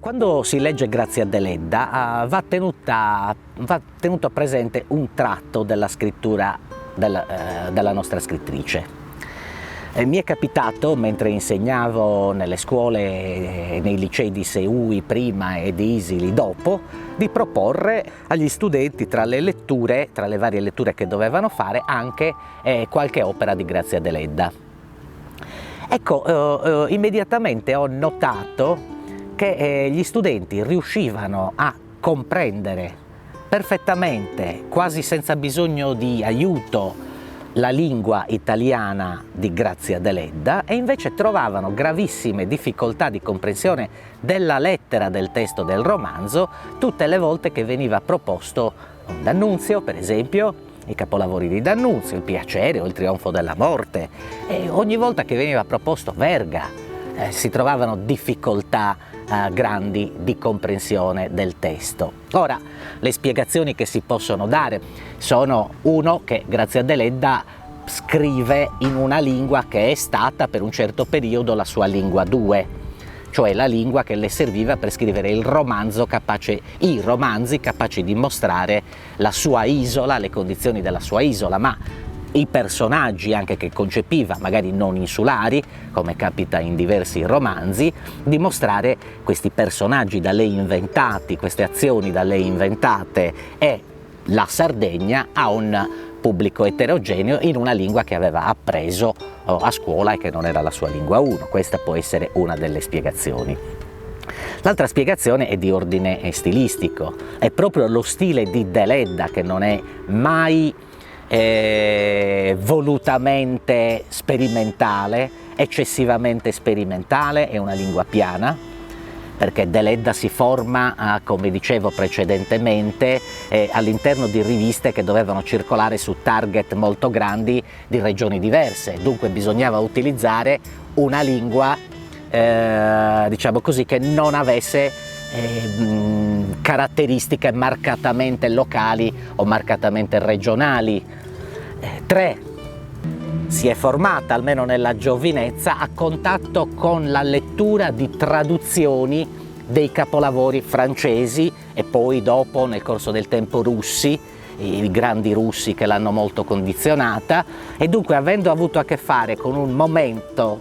Quando si legge Grazia Deledda va tenuto presente un tratto della scrittura della nostra scrittrice. Mi è capitato, mentre insegnavo nelle scuole, nei licei di Seui prima e di Isili dopo, di proporre agli studenti tra le varie letture che dovevano fare, anche qualche opera di Grazia Deledda. Ecco, immediatamente ho notato che gli studenti riuscivano a comprendere perfettamente, quasi senza bisogno di aiuto, la lingua italiana di Grazia Deledda, e invece trovavano gravissime difficoltà di comprensione della lettera del testo del romanzo tutte le volte che veniva proposto un D'Annunzio, per esempio, i capolavori di D'Annunzio, il Piacere o il Trionfo della morte, e ogni volta che veniva proposto Verga si trovavano difficoltà grandi di comprensione del testo. Ora, le spiegazioni che si possono dare sono: uno, che Grazia Deledda scrive in una lingua che è stata per un certo periodo la sua lingua 2, cioè la lingua che le serviva per scrivere i romanzi capaci di mostrare la sua isola, le condizioni della sua isola, ma i personaggi anche che concepiva, magari non insulari, come capita in diversi romanzi, di mostrare questi personaggi da lei inventati, queste azioni da lei inventate, e la Sardegna a un pubblico eterogeneo in una lingua che aveva appreso a scuola e che non era la sua lingua 1. Questa può essere una delle spiegazioni. L'altra spiegazione è di ordine stilistico, è proprio lo stile di Deledda che non è mai volutamente sperimentale, eccessivamente sperimentale, è una lingua piana, perché Deledda si forma, come dicevo precedentemente, all'interno di riviste che dovevano circolare su target molto grandi di regioni diverse, dunque bisognava utilizzare una lingua, diciamo così, che non avesse caratteristiche marcatamente locali o marcatamente regionali. 3. Si è formata, almeno nella giovinezza, a contatto con la lettura di traduzioni dei capolavori francesi e poi dopo, nel corso del tempo, russi, i grandi russi che l'hanno molto condizionata, e dunque, avendo avuto a che fare con un momento,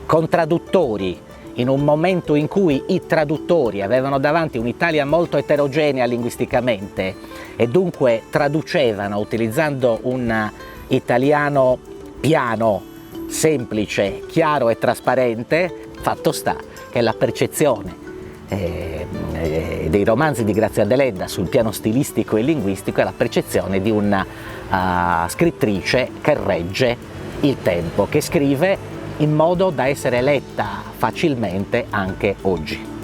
con traduttori, in un momento in cui i traduttori avevano davanti un'Italia molto eterogenea linguisticamente e dunque traducevano utilizzando un italiano piano, semplice, chiaro e trasparente, fatto sta che la percezione dei romanzi di Grazia Deledda sul piano stilistico e linguistico è la percezione di una scrittrice che regge il tempo, che scrive in modo da essere letta facilmente anche oggi.